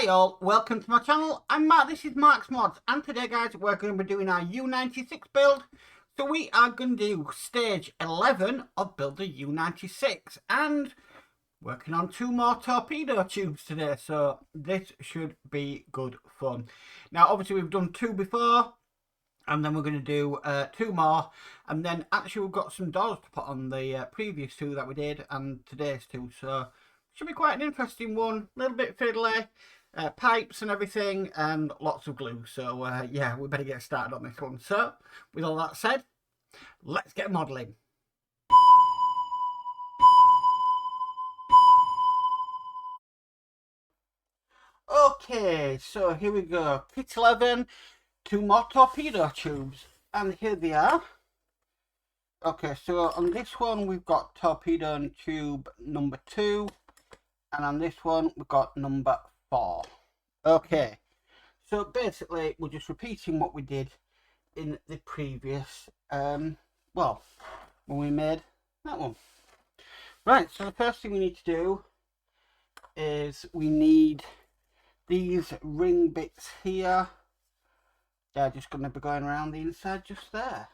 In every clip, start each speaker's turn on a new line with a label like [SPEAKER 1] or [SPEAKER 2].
[SPEAKER 1] Hi all, welcome to my channel. I'm Mark, this is Mark's Mods, and today guys we're going to be doing our U96 build. So we are going to do stage 11 of build the U96 and working on 2 more torpedo tubes today, so this should be good fun. Now obviously we've done 2 before, and then we're going to do 2 more, and then actually we've got some doors to put on the previous 2 that we did and today's 2, so should be quite an interesting one. A little bit fiddly, pipes and everything, and lots of glue. So yeah, we better get started on this one. So with all that said, let's get modelling. Okay, so here we go. Kit 11, 2 more torpedo tubes, and here they are. Okay, so on this one we've got torpedo tube number 2, and on this one we've got number 4. Okay, so basically we're just repeating what we did in the previous, well, when we made that one. Right, so the first thing we need to do is we need these ring bits here. They're just going to be going around the inside just there.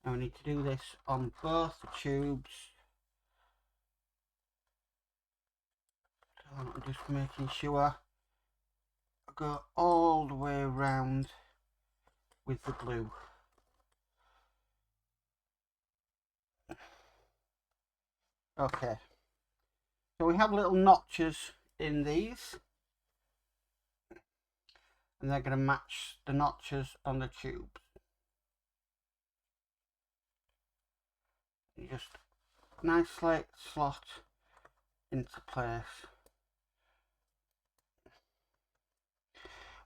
[SPEAKER 1] And we need to do this on both the tubes. So I'm just making sure I go all the way around with the glue. Okay, so we have little notches in these, and they're going to match the notches on the tubes. You just nicely slot into place.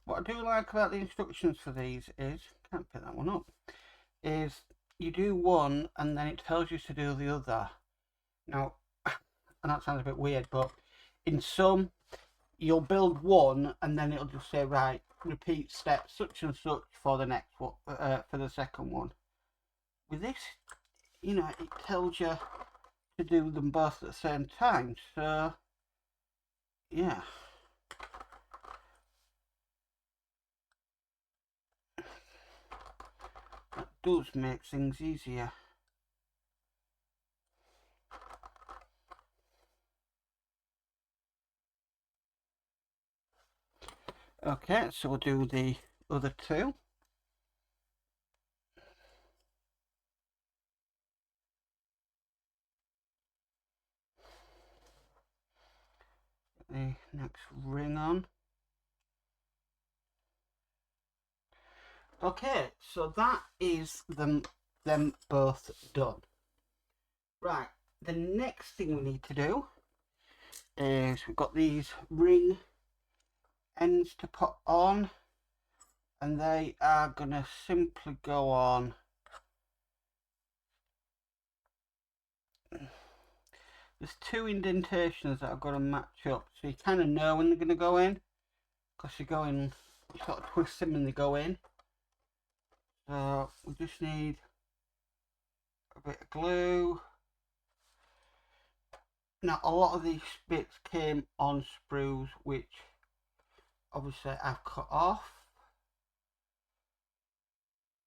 [SPEAKER 1] What I do like about the instructions for these is, can't pick that one up, is you do one and then it tells you to do the other. Now, and that sounds a bit weird, but in some you'll build one and then it'll just say, right, repeat step such and such for the next one, for the second one. With this, you know, it tells you to do them both at the same time, so yeah. That does make things easier. Okay, so we'll do the other 2. The next ring on. Okay, so that is them both done. Right, the next thing we need to do is we've got these ring ends to put on, and they are gonna simply go on there's 2 indentations that I've got to match up, so you kind of know when they're going to go in, because you sort of twist them and they go in. So we just need a bit of glue. Now a lot of these bits came on sprues, which obviously I've cut off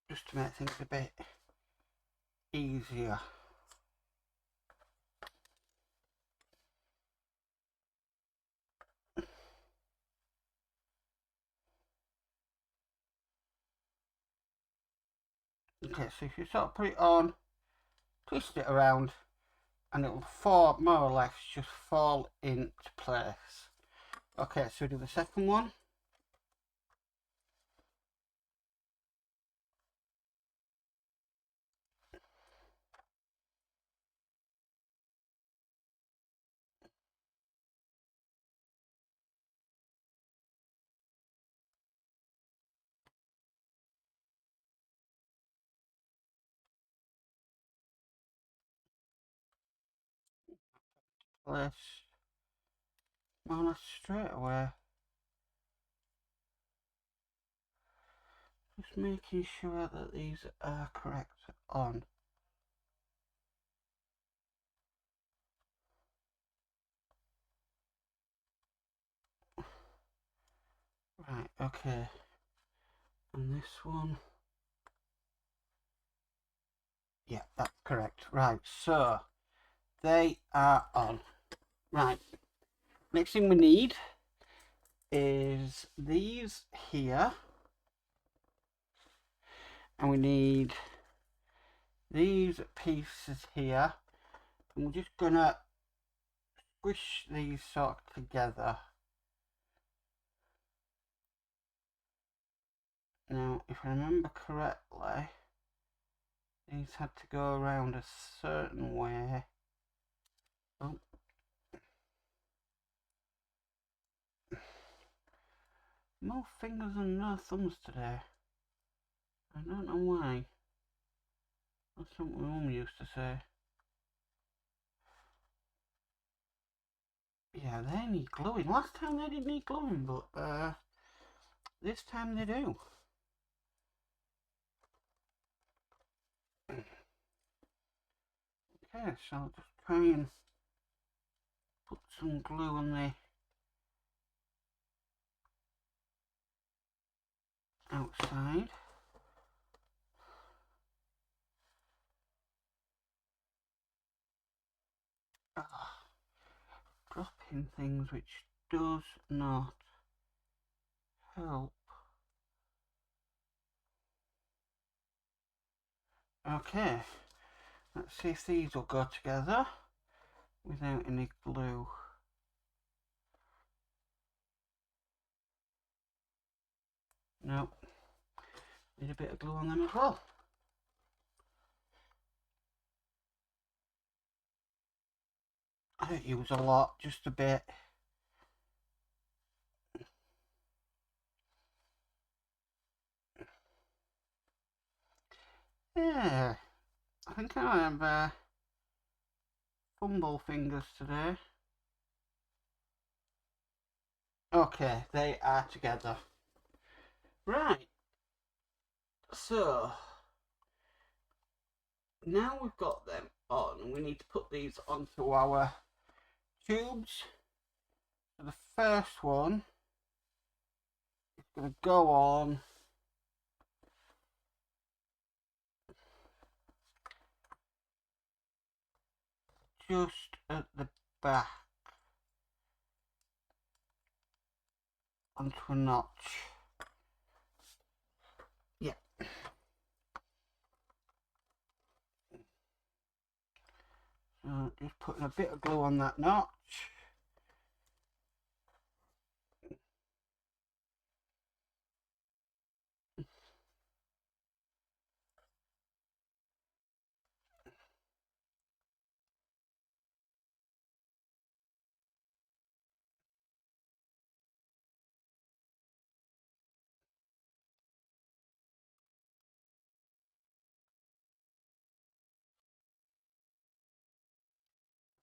[SPEAKER 1] just to make things a bit easier. Okay, so if you sort of put it on, twist it around, and it will fall, more or less just fall into place. Okay, so we do the second one. Place more or less straight away. Just making sure that these are correct on. Right, okay. And this one. Yeah, that's correct. Right, so they are on. Right. Next thing we need is these here. And we need these pieces here. And we're just gonna squish these sort of together. Now, if I remember correctly, these had to go around a certain way. Oh. More fingers and no thumbs today. I don't know why. That's something my mum used to say. Yeah, they need gluing. Last time they didn't need gluing, but this time they do. Okay, so I'll just try and put some glue on the outside. Dropping things which does not help. Okay, let's see if these will go together without any glue. Nope. Need a bit of glue on them as well. I don't use a lot, just a bit. Yeah, I think I have fumble fingers today. Okay, they are together. Right, so now we've got them on, we need to put these onto our tubes. So the first one is going to go on just at the back onto a notch. Yeah. So just putting a bit of glue on that notch.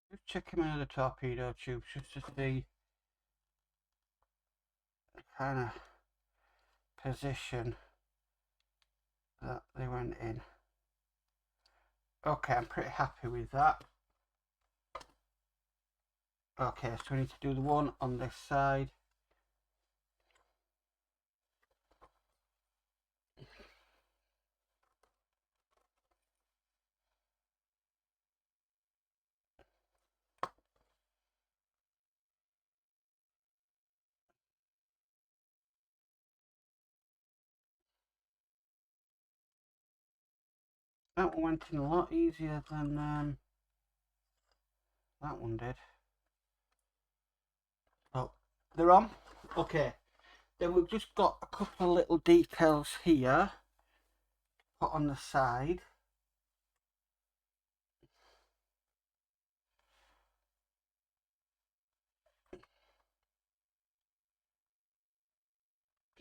[SPEAKER 1] Just checking my other torpedo tubes just to see the kind of position that they went in. Okay, I'm pretty happy with that. Okay, so we need to do the one on this side. That one went in a lot easier than that one did. Oh, they're on. Okay, then we've just got a couple of little details here put on the side.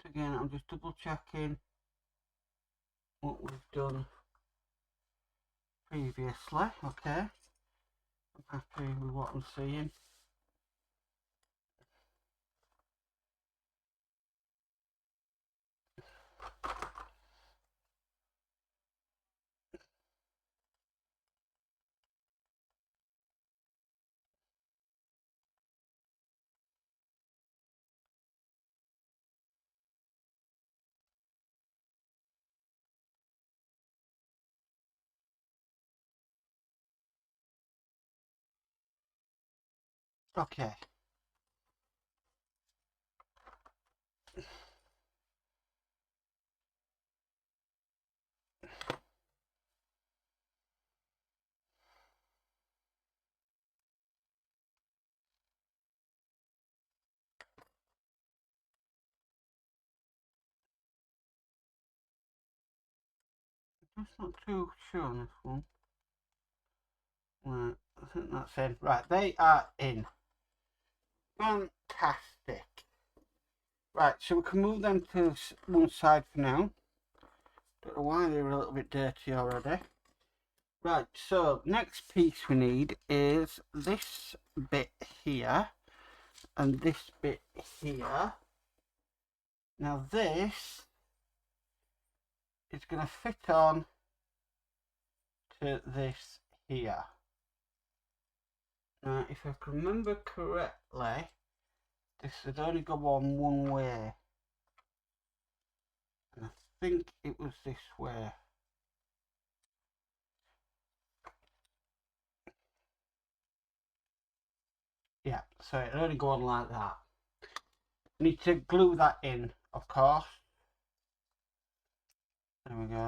[SPEAKER 1] So again, I'm just double checking what we've done previously. Okay, I'm happy with what I'm seeing. Okay. I'm not too sure on this one. Right, I think that's in. Right, they are in. Fantastic. Right, so we can move them to one side for now. Don't know why they're a little bit dirty already. Right, so next piece we need is this bit here and this bit here. Now this is going to fit on to this here. Now if I can remember correctly, this would only go on one way. And I think it was this way. Yeah, so it'll only go on like that. Need to glue that in, of course. There we go.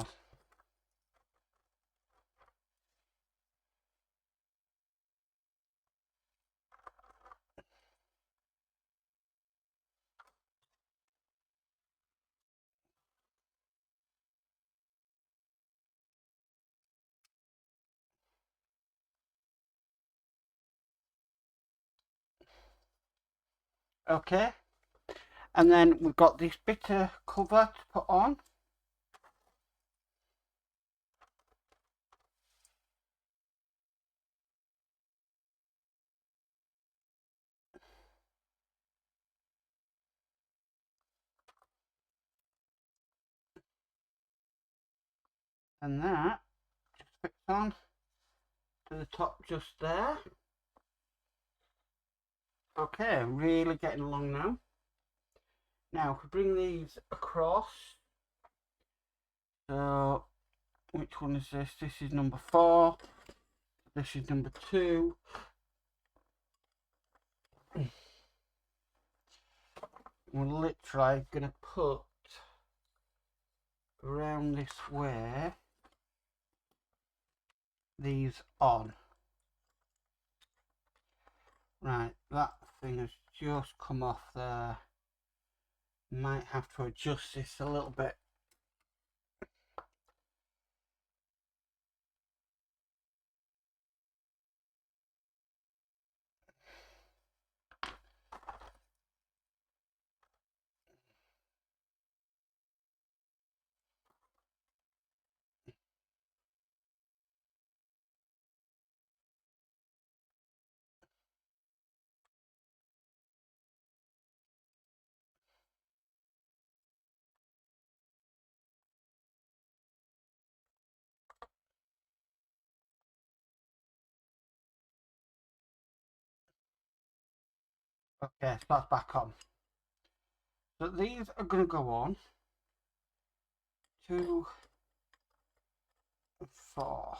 [SPEAKER 1] Okay, and then we've got this bit of cover to put on. And that just fits on to the top just there. Okay, really getting along now. Now, if we bring these across, so which one is this? This is number 4. This is number 2. We're literally going to put around this way these on. Right, that thing has just come off there. Might have to adjust this a little bit. Okay, so that's back on. So these are going to go on 2, 4.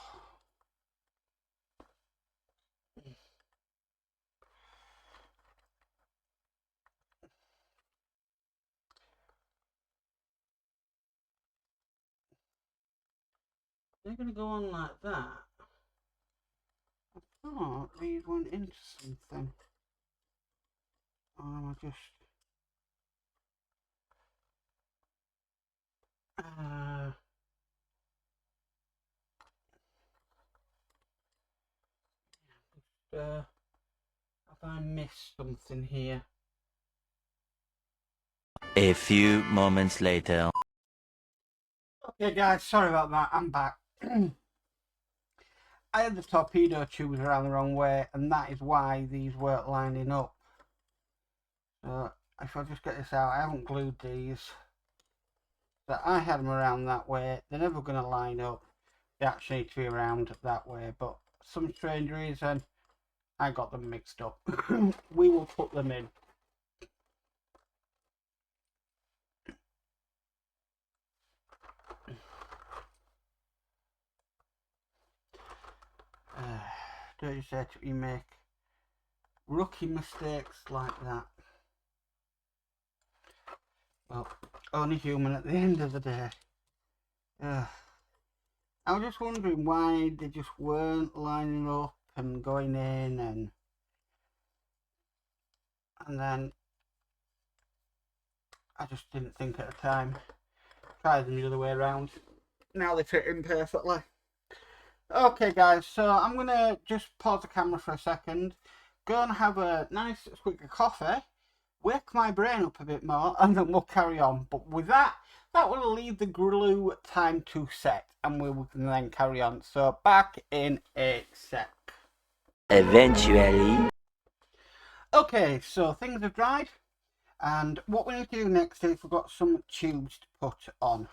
[SPEAKER 1] They're going to go on like that. I thought these went into something. I just have I missed something here?
[SPEAKER 2] A few moments later.
[SPEAKER 1] Okay guys, sorry about that, I'm back. I had the torpedo tubes around the wrong way, and that is why these weren't lining up. So if I just get this out, I haven't glued these. But I had them around that way. They're never going to line up. They actually need to be around that way, but for some strange reason I got them mixed up. We will put them in. Don't you say to you make rookie mistakes like that. Well, only human at the end of the day. I was just wondering why they just weren't lining up and going in, and then I just didn't think at the time. Tried them the other way around. Now they fit in perfectly. Okay guys, so I'm going to just pause the camera for a second, go and have a nice swig of coffee, wake my brain up a bit more, and then we'll carry on. But with that will leave the glue time to set, and we can then carry on. So back in a sec.
[SPEAKER 2] Eventually.
[SPEAKER 1] Okay, so things have dried, and what we need to do next is we've got some tubes to put on.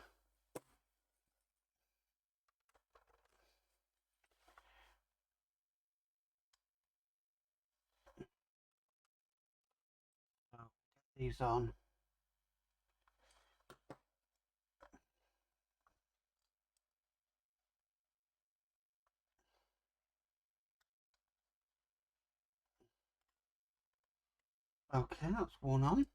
[SPEAKER 1] So get these on. Okay, that's one on.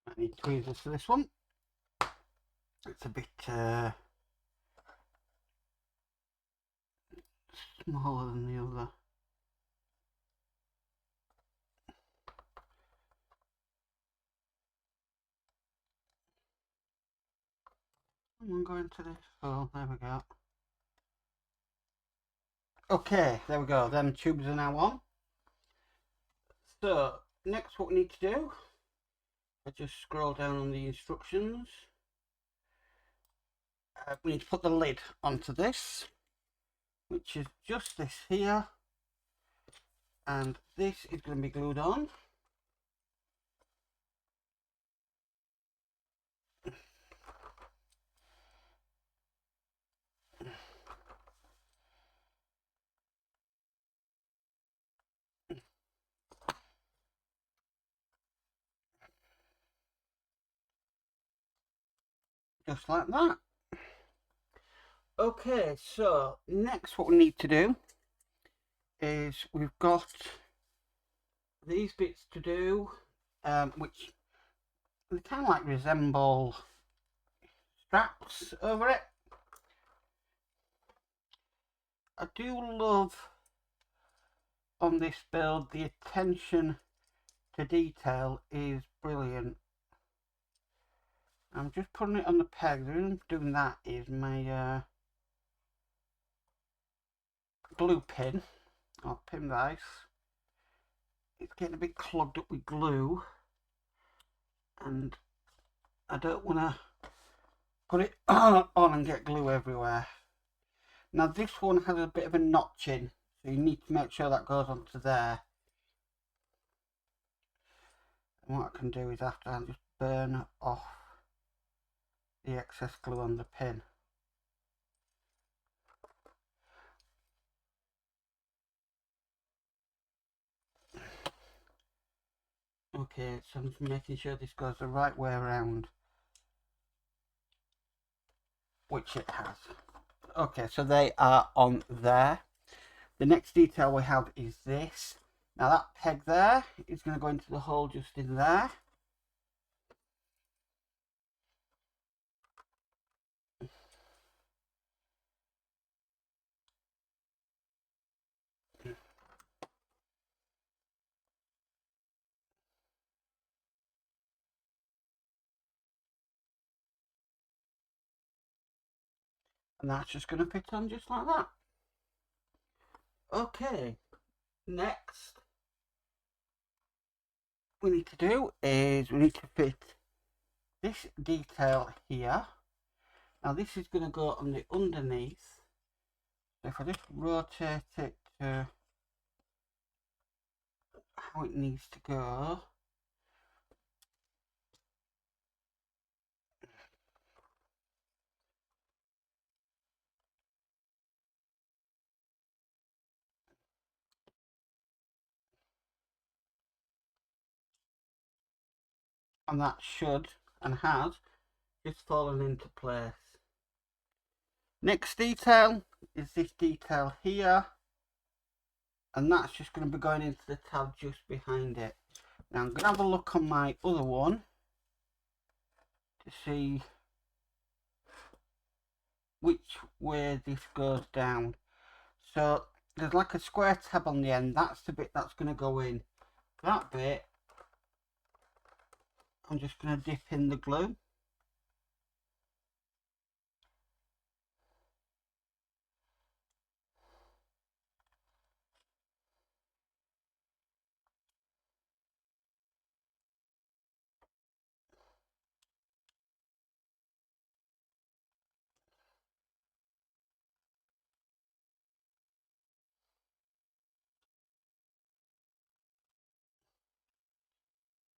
[SPEAKER 1] I need tweezers for this one. It's a bit smaller than the other. I'm going to this. Oh, there we go. Okay, there we go. Them tubes are now on. So, next what we need to do, I just scroll down on the instructions. We need to put the lid onto this, which is just this here. And this is going to be glued on. Just like that. Okay, so next what we need to do is we've got these bits to do, which they kind of like resemble straps over it. I do love on this build the attention to detail is brilliant. I'm just putting it on the peg. The reason I'm doing that is my glue pin, or pin vise, it's getting a bit clogged up with glue, and I don't want to put it on and get glue everywhere. Now this one has a bit of a notch in, so you need to make sure that goes onto there. And what I can do is after I just burn off the excess glue on the pin. Okay, so I'm just making sure this goes the right way around, which it has. Okay, so they are on there. The next detail we have is this. Now that peg there is going to go into the hole just in there. And that's just going to fit on just like that. Okay, next we need to do is we need to fit this detail here. Now this is going to go on the underneath. So if I just rotate it to how it needs to go. And that should and has just fallen into place. Next detail is this detail here, and that's just going to be going into the tab just behind it. Now I'm going to have a look on my other one to see which way this goes down. So there's like a square tab on the end, that's the bit that's going to go in. That bit, I'm just going to dip in the glue.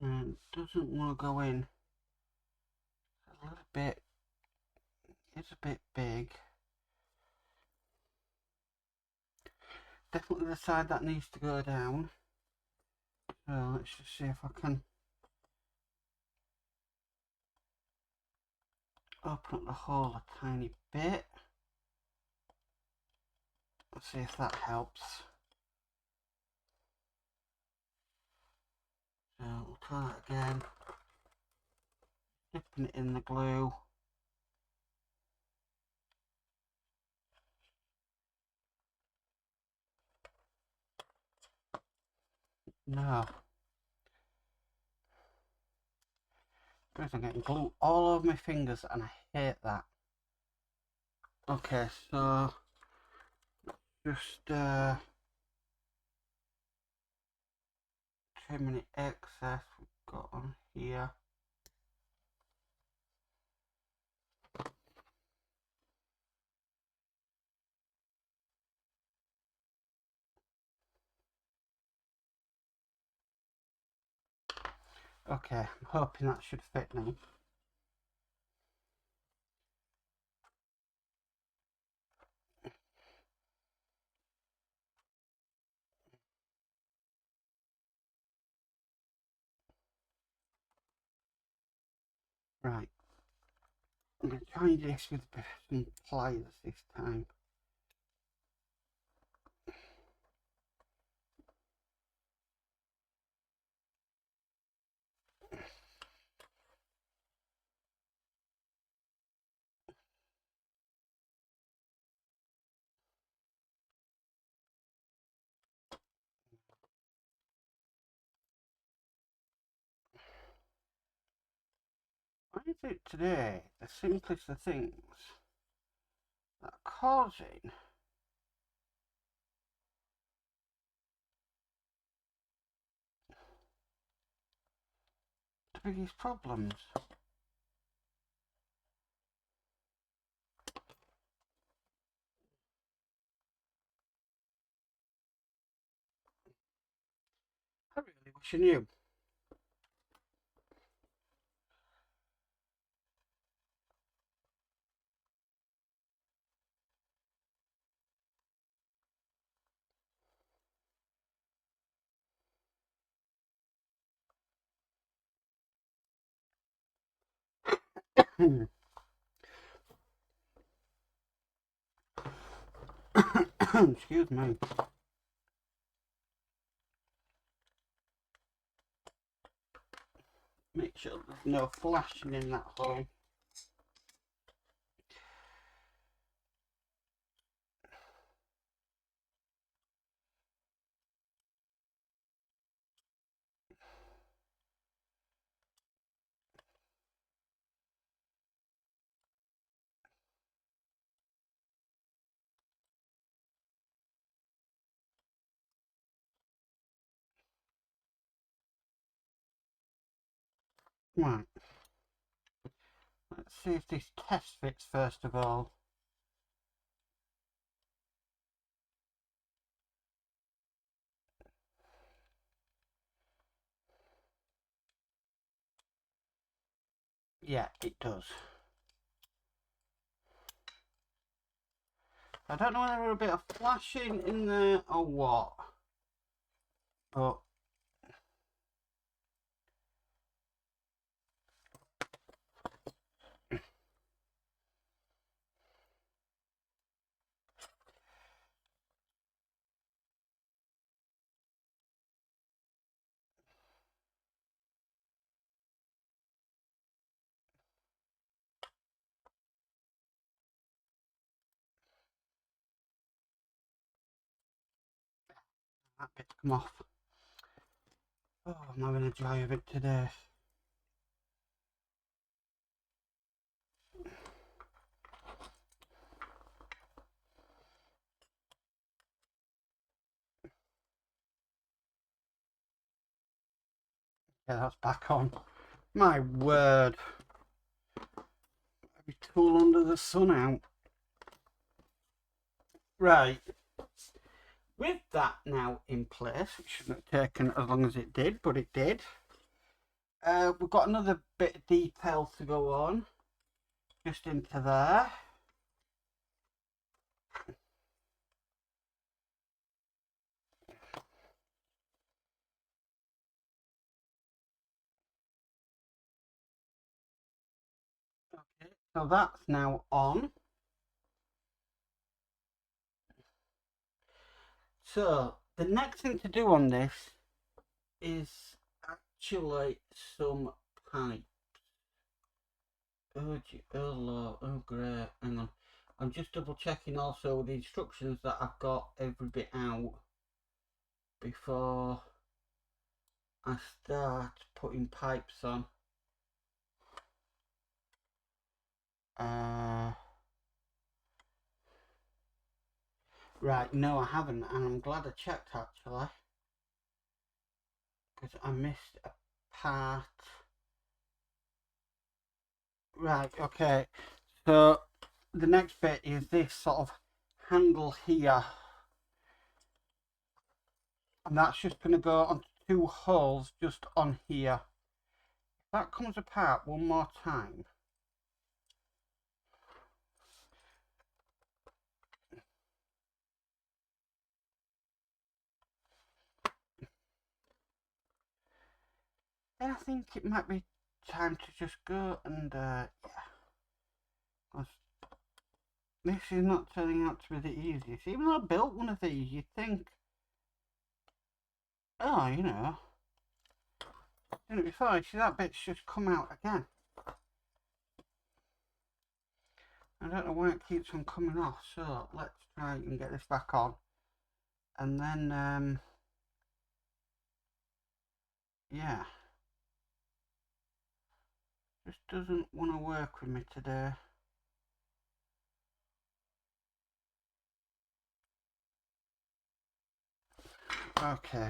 [SPEAKER 1] And it doesn't want to go in. A little bit, it's a bit big. Definitely the side that needs to go down. So let's just see if I can open up the hole a tiny bit. Let's see if that helps. So we'll try that again. Dipping it in the glue. No. Because I'm getting glue all over my fingers and I hate that. Okay, so just trimming the excess we've got on here. Okay, I'm hoping that should fit now. Right. I'm going to try this with some pliers this time. Why is it today the simplest of things that are causing the biggest problems? I really wish I knew. Excuse me. Make sure there's no flashing in that hole. Right. Let's see if this test fits first of all. Yeah, it does. I don't know whether there was a bit of flashing in there or what, but that bit's come off. Oh, I'm having a joy of it today. Yeah, that's back on. My word. Every tool under the sun out. Right. With that now in place, it shouldn't have taken as long as it did, but it did. We've got another bit of detail to go on. Just into there. Okay, so that's now on. So the next thing to do on this is actually some pipe. Oh, Lord, oh great, hang on. I'm just double checking also the instructions that I've got every bit out before I start putting pipes on. Right, no I haven't, and I'm glad I checked actually, because I missed a part. Right, okay, so the next bit is this sort of handle here, and that's just going to go on 2 holes just on here. If that comes apart one more time, then I think it might be time to just go and yeah, because this is not turning out to be the easiest. Even though I built one of these, you'd think, oh, you know, done it before. See, that bit's just come out again. I don't know why it keeps on coming off, so let's try and get this back on. And then, yeah. Just doesn't want to work with me today. Okay.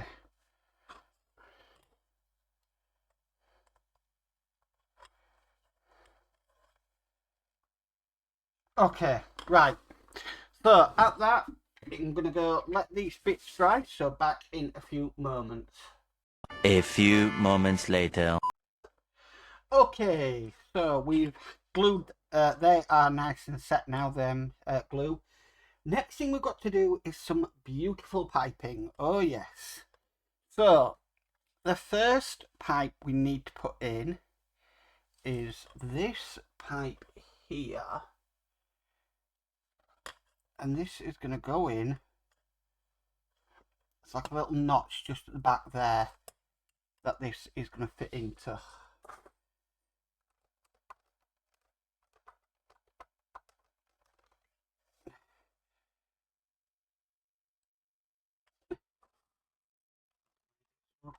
[SPEAKER 1] Okay, right. So, at that, I'm going to go let these bits dry, so back in a few moments.
[SPEAKER 2] A few moments later.
[SPEAKER 1] Okay, so we've glued, they are nice and set now, them glue. Next thing we've got to do is some beautiful piping. Oh yes. So, the first pipe we need to put in is this pipe here. And this is going to go in. It's like a little notch just at the back there that this is going to fit into.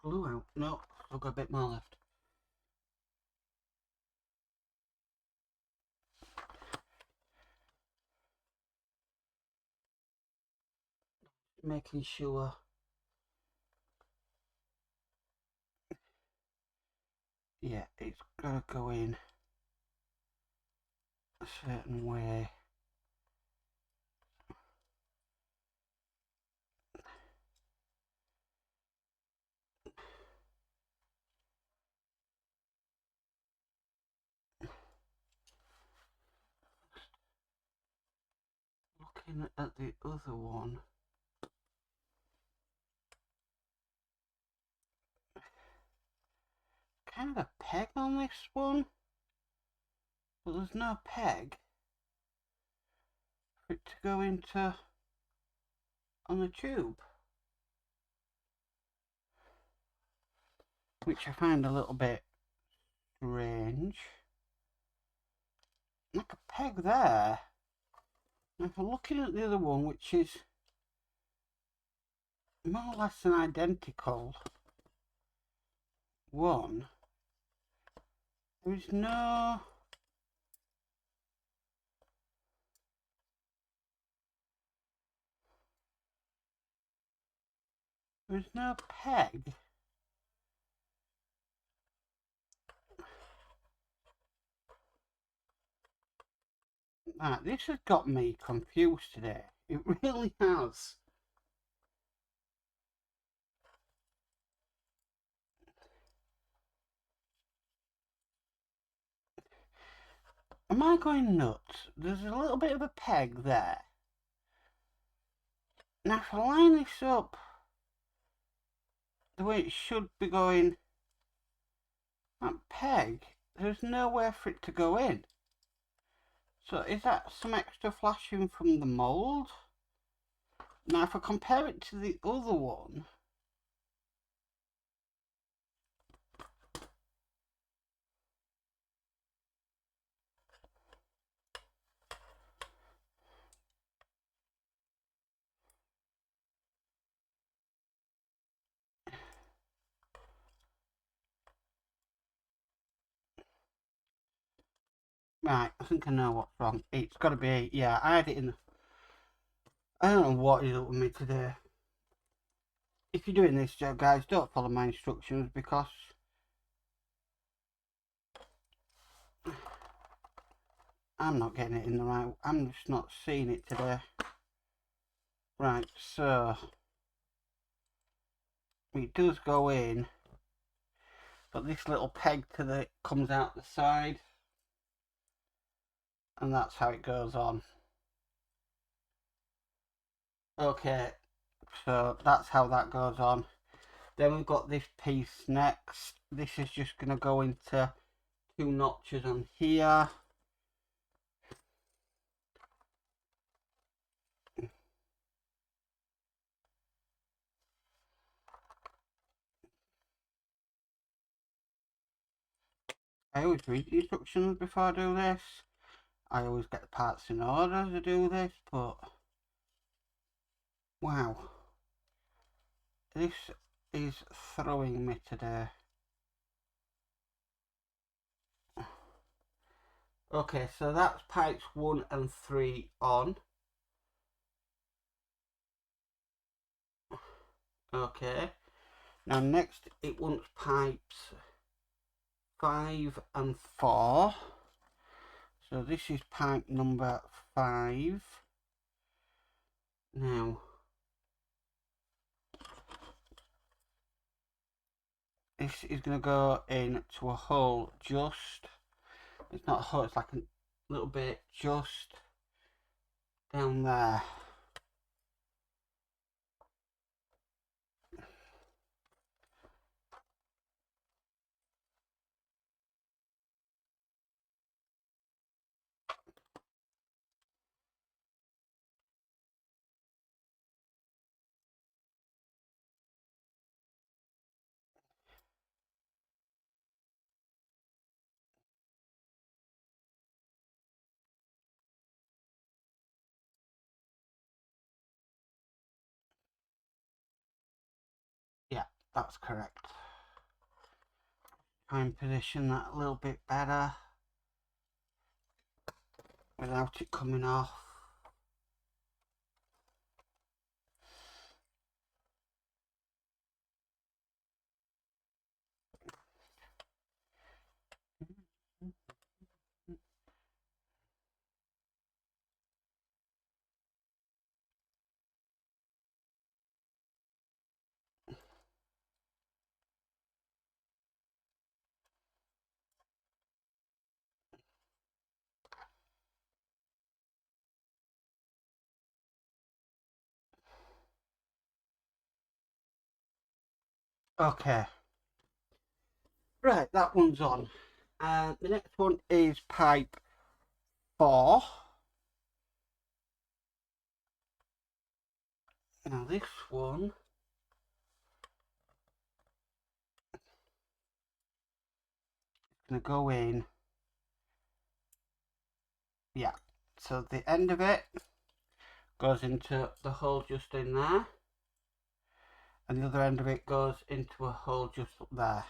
[SPEAKER 1] Glue out. No, I've got a bit more left. Making sure. Yeah, it's got to go in a certain way. Looking at the other one. Kind of a peg on this one, but there's no peg for it to go into on the tube, which I find a little bit strange. Like a peg there. And if I'm looking at the other one, which is more or less an identical one. There's no peg. Right, this has got me confused today. It really has. Am I going nuts? There's a little bit of a peg there. Now if I line this up the way it should be going, that peg, there's nowhere for it to go in. So is that some extra flashing from the mould? Now if I compare it to the other one, right, I think I know what's wrong. It's got to be, yeah, I had it in. I don't know what is up with me today. If you're doing this job, guys, don't follow my instructions because I'm not getting it in the right. I'm just not seeing it today. Right, so it does go in, but this little peg to the comes out the side, and that's how it goes on. Okay, so that's how that goes on. Then we've got this piece next. This is just going to go into 2 notches on here. I always read the instructions before I do this. I always get the parts in order to do this, but wow, this is throwing me today. Okay, so that's pipes 1 and 3 on. Okay, now next it wants pipes 5 and 4. So this is pipe number 5. Now, this is going to go into a hole just, it's not a hole, it's like a little bit just down there. Yeah, that's correct. Try and position that a little bit better without it coming off. Okay. Right, that one's on. And the next one is pipe 4. Now this one is going to go in. Yeah, so the end of it goes into the hole just in there. and the other end of it goes into a hole just up there.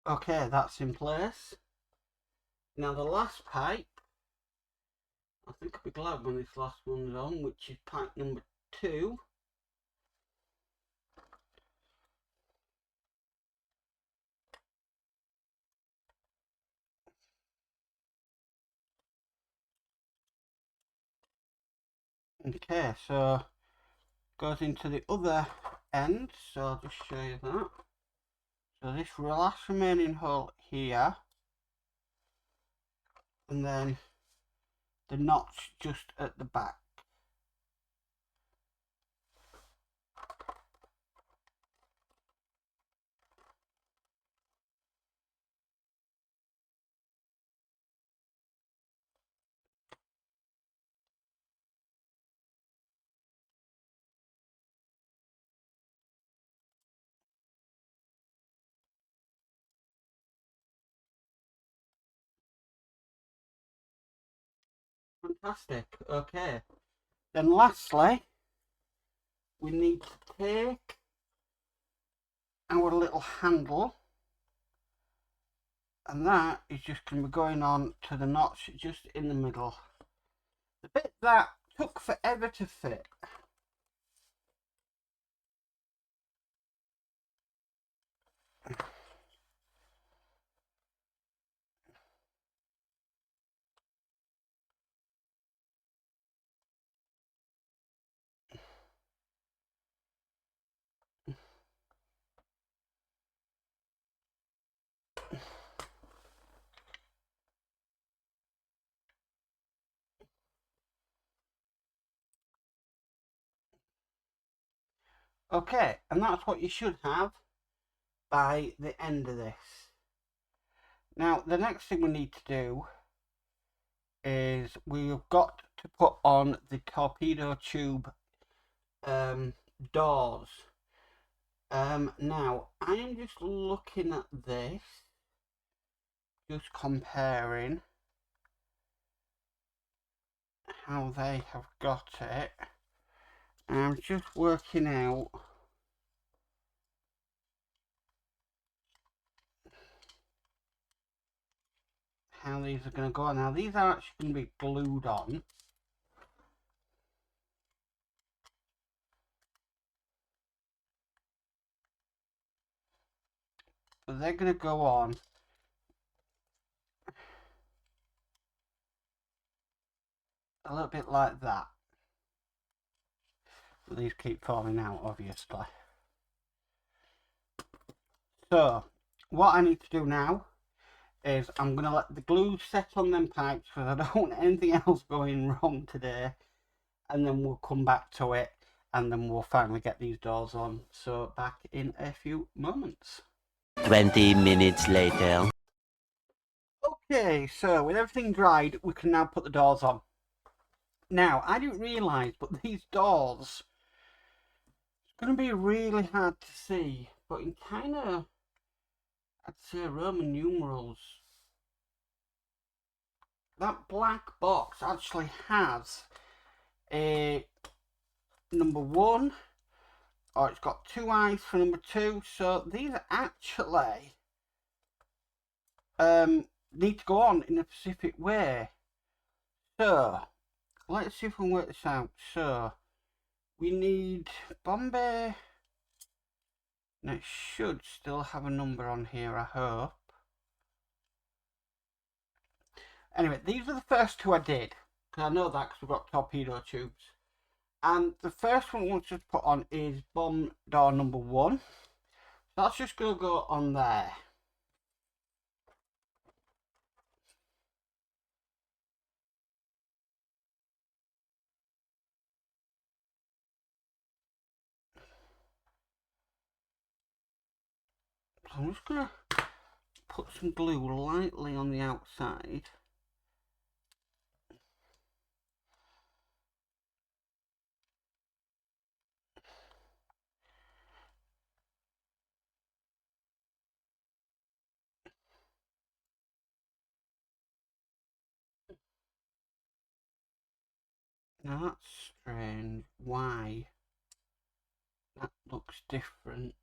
[SPEAKER 1] Okay, that's in place. Now the last pipe, I think I'll be glad when this last one's on, which is pipe number 2. Okay, so goes into the other end, so I'll just show you that. So this last remaining hole here, and then the notch just at the back. Fantastic. Okay. Then lastly, we need to take our little handle, and that is just going to be going on to the notch just in the middle. The bit that took forever to fit. Okay, and that's what you should have by the end of this. Now, the next thing we need to do is we've got to put on the torpedo tube doors. Now, I am just looking at this, just comparing how they have got it. And I'm just working out how these are going to go. Now, these are actually going to be glued on. But they're going to go on a little bit like that. But these keep falling out, obviously. So, what I need to do now is I'm going to let the glue set on them pipes because I don't want anything else going wrong today. And then we'll come back to it and then we'll finally get these doors on. So, back in a few moments.
[SPEAKER 2] 20 minutes later.
[SPEAKER 1] Okay, so with everything dried, we can now put the doors on. Now, I didn't realise, but these doors, it's going to be really hard to see, but in kind of, I'd say Roman numerals. That black box actually has a number 1, or it's got 2 eyes for number 2, so these are actually need to go on in a specific way. So, let's see if we can work this out. So, we need Bombay. Now, it should still have a number on here, I hope. Anyway, these are the first 2 I did. Because I know that because we've got torpedo tubes. And the first one we want to put on is bomb door number 1. So that's just going to go on there. So I'm just going to put some glue lightly on the outside. Now that's strange. Why? That looks different.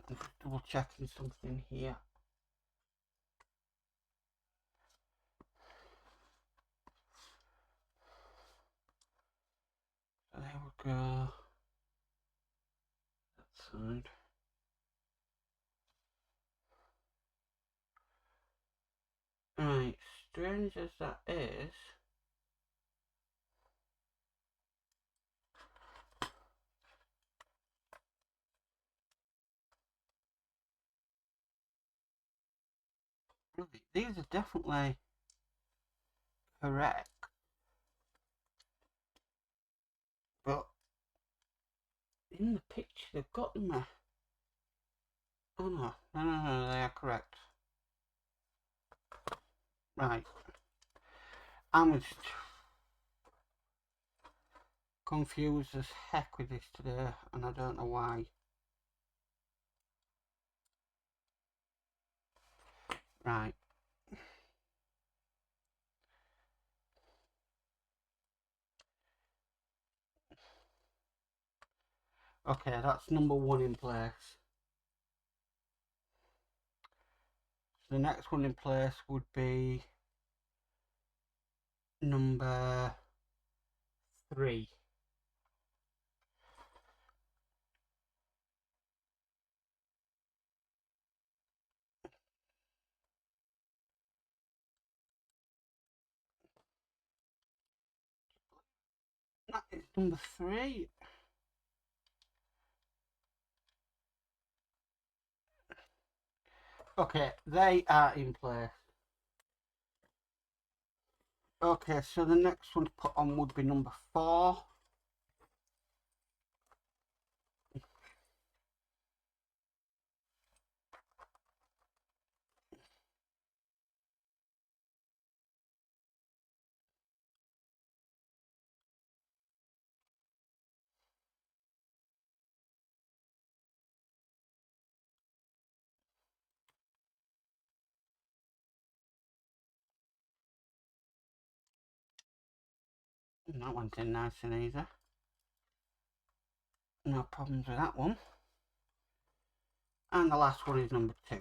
[SPEAKER 1] I'm just double checking something here. So there we go. That side. Right, strange as that is, right, these are definitely correct, but in the picture they've got them there. Oh no, no, they are correct. Right, I'm just confused as heck with this today, and I don't know why. Right. Okay, that's number one in place. So the next one in place would be number 3. That is number 3. Okay, they are in place. Okay, so the next one to put on would be number 4. That went in nice and easy. No problems with that one. And the last one is number 2.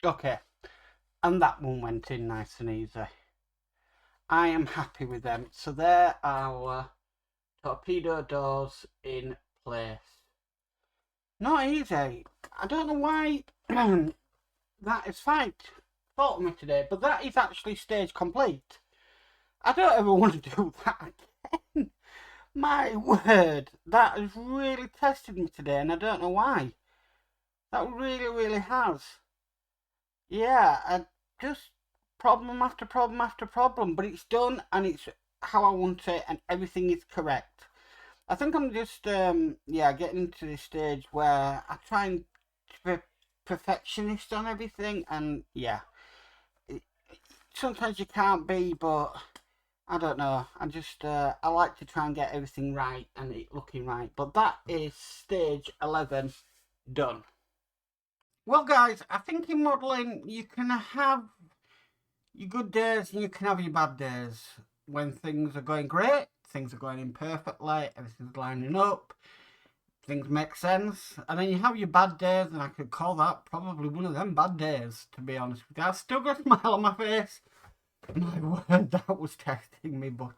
[SPEAKER 1] Okay, and that one went in nice and easy. I am happy with them. So there are our torpedo doors in place. Not easy. I don't know why that is fine. Thought of me today, but that is actually stage complete. I don't ever want to do that again. My word, that has really tested me today, and I don't know why. That really has. Yeah, I just problem after problem after problem, but it's done and it's how I want it, and everything is correct. I think I'm just getting to this stage where I try and be perfectionist on everything, and yeah, sometimes you can't be, but I don't know. I just I like to try and get everything right and it looking right. But that is stage 11 done. Well, guys, I think in modelling you can have your good days and you can have your bad days. When things are going great, things are going imperfectly, everything's lining up, things make sense, and then you have your bad days, and I could call that probably one of them bad days, to be honest with you. I've still got a smile on my face. My word, that was testing me, but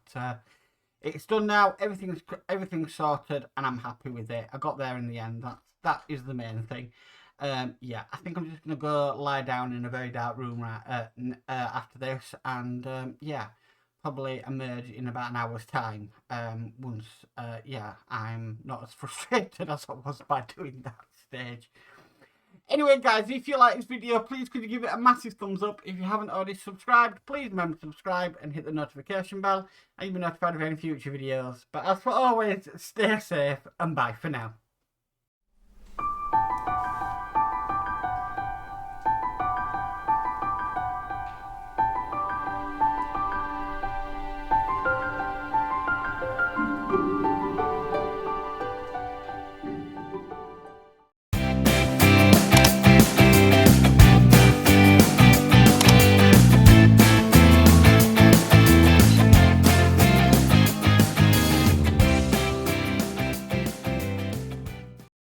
[SPEAKER 1] it's done now. Everything's sorted, and I'm happy with it. I got there in the end. That is the main thing. Yeah, I think I'm just gonna go lie down in a very dark room after this, and yeah, probably emerge in about an hour's time. Once yeah, I'm not as frustrated as I was by doing that stage. Anyway guys, if you like this video, please could you give it a massive thumbs up. If you haven't already subscribed, please remember to subscribe and hit the notification bell and you'll be notified of any future videos. But as for always, stay safe and bye for now.